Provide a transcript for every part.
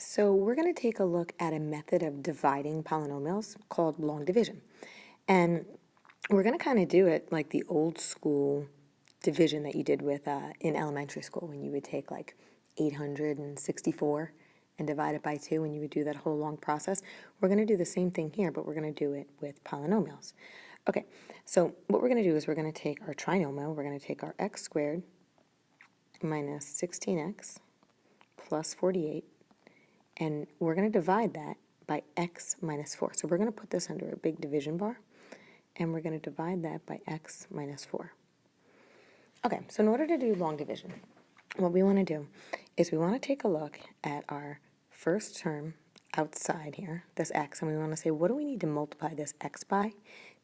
So we're going to take a look at a method of dividing polynomials called long division. And we're going to kind of do it like the old school division that you did with in elementary school when you would take like 864 and divide it by 2 and you would do that whole long process. We're going to do the same thing here, but we're going to do it with polynomials. Okay, so what we're going to do is we're going to take our trinomial, we're going to take our x squared minus 16x plus 48, and we're going to divide that by x minus 4. So we're going to put this under a big division bar, and we're going to divide that by x minus 4. Okay, so in order to do long division, what we want to do is we want to take a look at our first term outside here, this x, and we want to say, what do we need to multiply this x by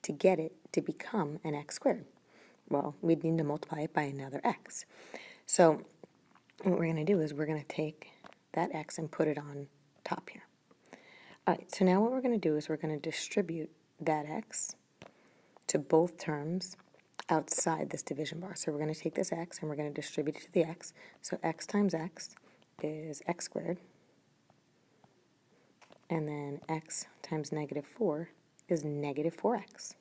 to get it to become an x squared? Well, we need to multiply it by another x. So what we're going to do is we're going to take that x and put it on top here. All right, so now what we're going to do is we're going to distribute that x to both terms outside this division bar. So we're going to take this x and we're going to distribute it to the x. So x times x is x squared. And then x times negative 4 is negative 4x.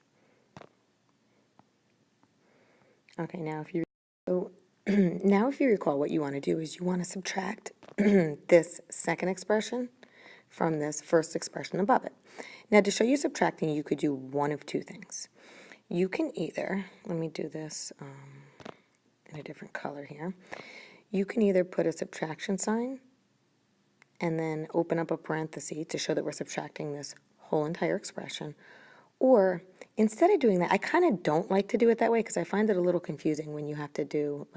Okay, now if you recall, what you want to do is you want to subtract this second expression from this first expression above it. Now, to show you subtracting, you could do one of two things. You can either, let me do this in a different color here. You can either put a subtraction sign and then open up a parenthesis to show that we're subtracting this whole entire expression. Or instead of doing that, I kind of don't like to do it that way because I find it a little confusing when you have to do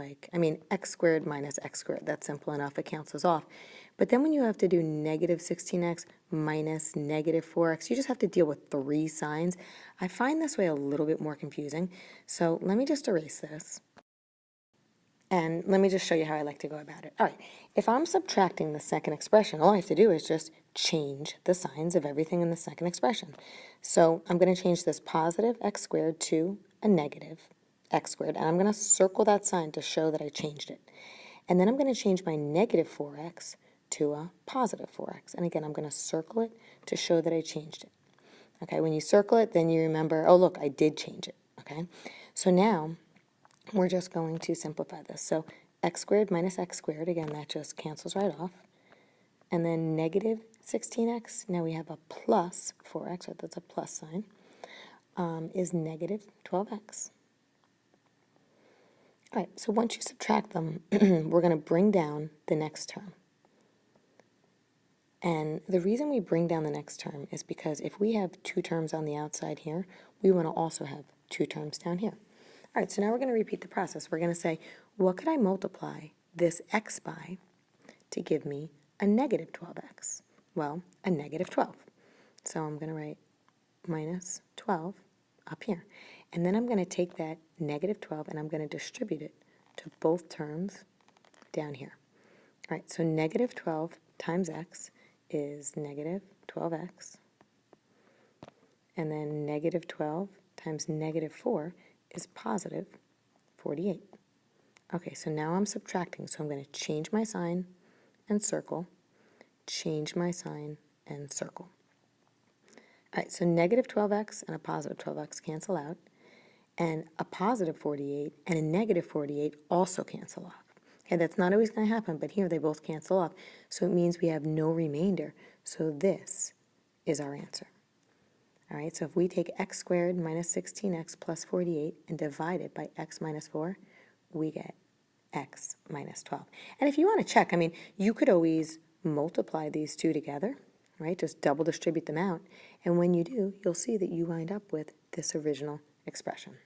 x squared minus x squared. That's simple enough. It cancels off. But then when you have to do negative 16x minus negative 4x, you just have to deal with 3 signs. I find this way a little bit more confusing. So let me just erase this. And let me just show you how I like to go about it. All right, if I'm subtracting the second expression, all I have to do is just change the signs of everything in the second expression. So I'm going to change this positive x squared to a negative x squared, and I'm going to circle that sign to show that I changed it. And then I'm going to change my negative 4x to a positive 4x. And again, I'm going to circle it to show that I changed it. Okay, when you circle it, then you remember, oh, look, I did change it. Okay, so now we're just going to simplify this. So x squared minus x squared, again, that just cancels right off. And then negative 16x, now we have a plus 4x, right, that's a plus sign, is negative 12x. All right, so once you subtract them, we're going to bring down the next term. And the reason we bring down the next term is because if we have 2 terms on the outside here, we want to also have 2 terms down here. All right, so now we're going to repeat the process. We're going to say, what could I multiply this x by to give me a negative 12x? Well, a negative 12. So I'm going to write minus 12 up here. And then I'm going to take that negative 12 and I'm going to distribute it to both terms down here. All right, so negative 12 times x is negative 12x. And then negative 12 times negative 4 is positive 48. Okay, so now I'm subtracting, so I'm going to change my sign and circle, change my sign and circle. All right, so negative 12x and a positive 12x cancel out, and a positive 48 and a negative 48 also cancel off. Okay, that's not always going to happen, but here they both cancel off, so it means we have no remainder, so this is our answer. All right, so if we take x squared minus 16x plus 48 and divide it by x minus 4, we get x minus 12. And if you want to check, you could always multiply these two together, right? Just double distribute them out. And when you do, you'll see that you wind up with this original expression.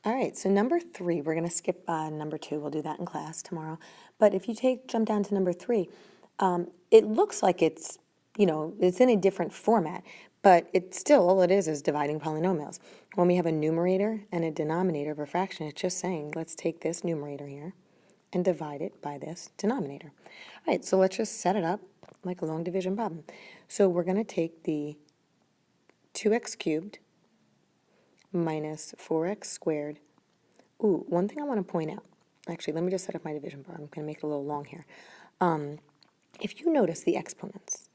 All right, so number 3, we're going to skip number 2. We'll do that in class tomorrow. But if you jump down to number 3, it looks like it's in a different format, but it's still, all it is dividing polynomials. When we have a numerator and a denominator of a fraction, it's just saying, let's take this numerator here and divide it by this denominator. All right, so let's just set it up like a long division problem. So we're going to take the 2x cubed minus 4x squared. One thing I want to point out, actually, let me just set up my division bar. I'm going to make it a little long here. If you notice the exponents,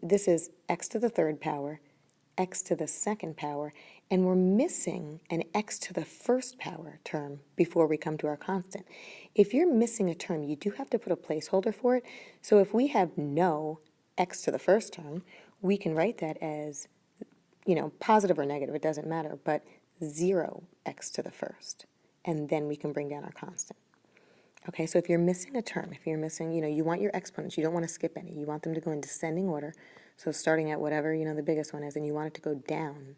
this is x to the third power, x to the second power, and we're missing an x to the first power term before we come to our constant. If you're missing a term, you do have to put a placeholder for it. So if we have no x to the first term, we can write that as, positive or negative, it doesn't matter, but 0x to the first. And then we can bring down our constant. Okay, so if you're missing a term, if you're missing, you want your exponents, you don't want to skip any, you want them to go in descending order, so starting at whatever, the biggest one is, and you want it to go down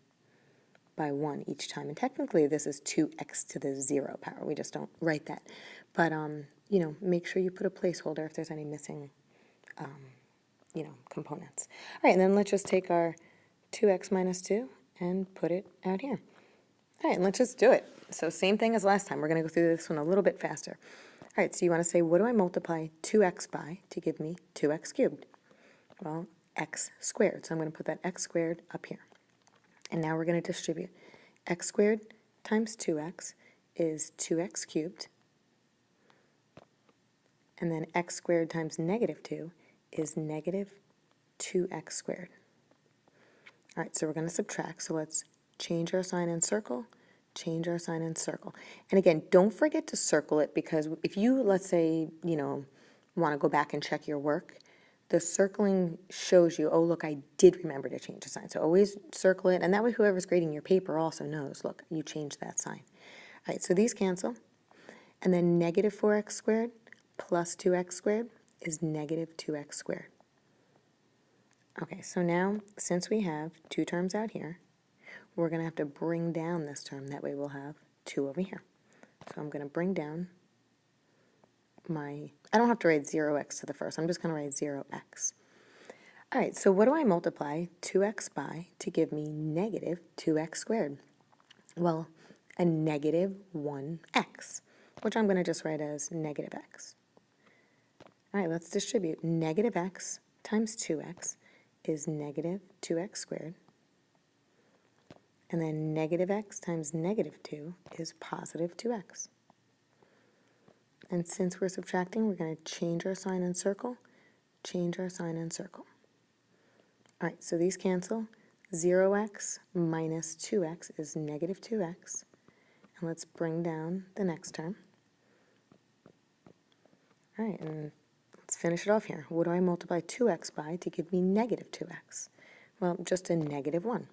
by 1 each time. And technically this is 2x to the 0 power, we just don't write that. But, make sure you put a placeholder if there's any missing, components. All right, and then let's just take our 2x minus 2 and put it out here. All right, and let's just do it. So same thing as last time, we're going to go through this one a little bit faster. All right, so you want to say, what do I multiply 2x by to give me 2x cubed? Well, x squared. So I'm going to put that x squared up here. And now we're going to distribute. X squared times 2x is 2x cubed. And then x squared times negative 2 is negative 2x squared. All right, so we're going to subtract. So let's change our sign and circle. Change our sign and circle. And again, don't forget to circle it, because if you, let's say, want to go back and check your work, the circling shows you, oh, look, I did remember to change the sign. So always circle it, and that way whoever's grading your paper also knows, look, you changed that sign. All right, so these cancel, and then negative 4x squared plus 2x squared is negative 2x squared. Okay, so now, since we have two terms out here, we're going to have to bring down this term. That way we'll have 2 over here. So I'm going to bring down I don't have to write 0x to the first. I'm just going to write 0x. All right, so what do I multiply 2x by to give me negative 2x squared? Well, a negative 1x, which I'm going to just write as negative x. All right, let's distribute. Negative x times 2x is negative 2x squared. And then negative x times negative 2 is positive 2x. And since we're subtracting, we're going to change our sign and circle, change our sign and circle. All right, so these cancel. 0x minus 2x is negative 2x. And let's bring down the next term. All right, and let's finish it off here. What do I multiply 2x by to give me negative 2x? Well, just a negative 1.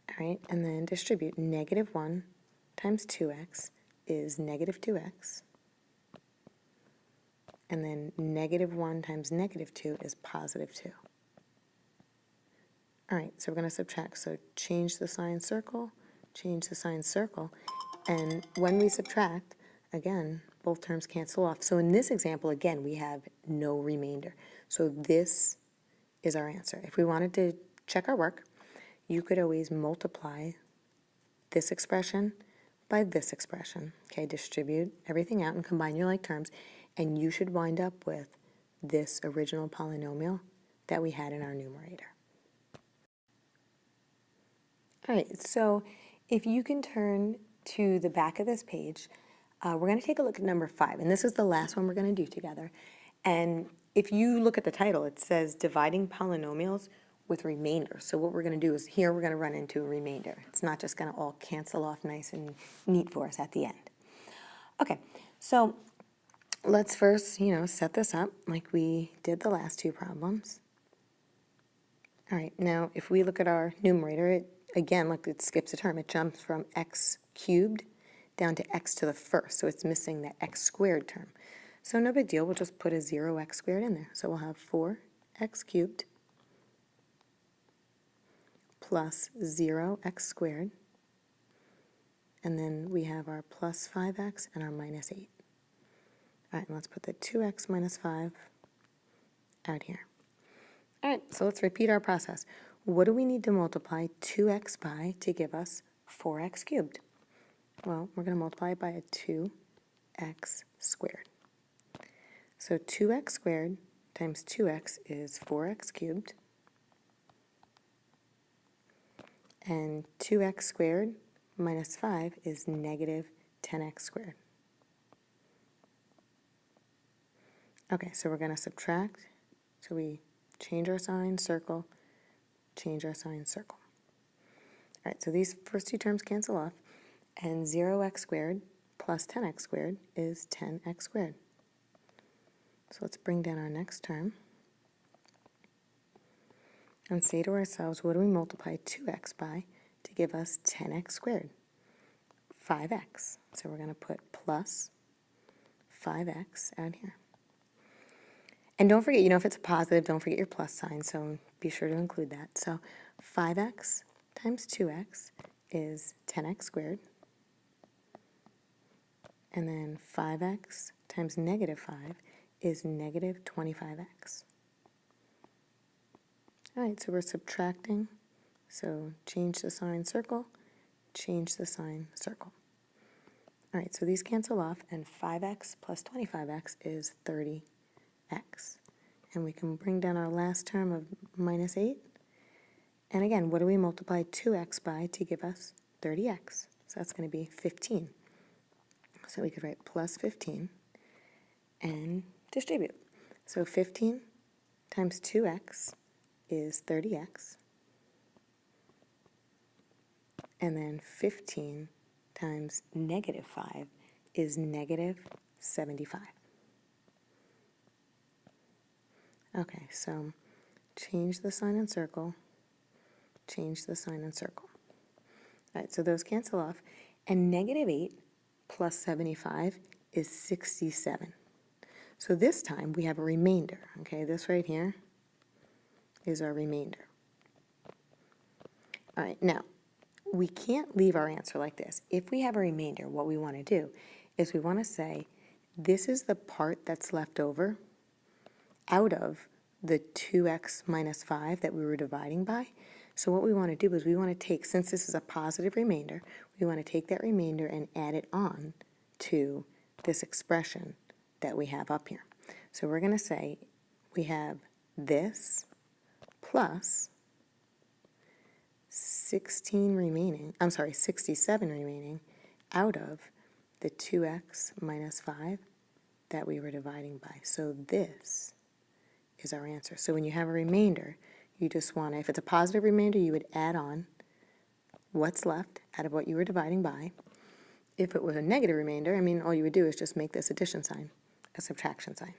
All right, and then distribute. Negative 1 times 2x is negative 2x. And then negative 1 times negative 2 is positive 2. All right, so we're going to subtract. So change the sign, circle, change the sign, circle. And when we subtract, again, both terms cancel off. So in this example, again, we have no remainder. So this is our answer. If we wanted to check our work, you could always multiply this expression by this expression. Okay, distribute everything out and combine your like terms, and you should wind up with this original polynomial that we had in our numerator. All right, so if you can turn to the back of this page, we're going to take a look at number 5, and this is the last one we're going to do together. And if you look at the title, it says dividing polynomials with remainder. So what we're going to do is here we're going to run into a remainder. It's not just going to all cancel off nice and neat for us at the end. Okay, so let's first, set this up like we did the last two problems. All right, now if we look at our numerator, again, look, it skips a term. It jumps from x cubed down to x to the first, so it's missing that x squared term. So no big deal, we'll just put a 0x squared in there. So we'll have 4x cubed plus 0x squared, and then we have our plus 5x and our minus 8. All right, and let's put the 2x minus 5 out here. All right, so let's repeat our process. What do we need to multiply 2x by to give us 4x cubed? Well, we're going to multiply it by a 2x squared. So 2x squared times 2x is 4x cubed. And 2x squared minus 5 is negative 10x squared. Okay, so we're going to subtract. So we change our sign, circle, change our sign, circle. All right, so these first two terms cancel off, and 0x squared plus 10x squared is 10x squared. So let's bring down our next term and say to ourselves, what do we multiply 2x by to give us 10x squared? 5x. So we're going to put plus 5x out here. And don't forget, if it's a positive, don't forget your plus sign, so be sure to include that. So 5x times 2x is 10x squared. And then 5x times negative 5 is negative 25x. All right, so we're subtracting. So change the sign, circle, change the sign, circle. All right, so these cancel off, and 5x plus 25x is 30x. And we can bring down our last term of minus 8. And again, what do we multiply 2x by to give us 30x? So that's going to be 15. So we could write plus 15 and distribute. So 15 times 2x is 30x. And then 15 times negative 5 is negative 75. Okay, so change the sign and circle, change the sign and circle. All right, so those cancel off. And negative 8 plus 75 is 67. So this time we have a remainder. Okay, this right here is our remainder. All right, now we can't leave our answer like this. If we have a remainder, what we want to do is we want to say this is the part that's left over out of the 2x minus 5 that we were dividing by. So what we want to do is we want to take, since this is a positive remainder, we want to take that remainder and add it on to this expression that we have up here. So we're going to say we have this plus 67 remaining out of the 2x minus 5 that we were dividing by. So this is our answer. So when you have a remainder, you just want to, if it's a positive remainder, you would add on what's left out of what you were dividing by. If it was a negative remainder, all you would do is just make this addition sign a subtraction sign.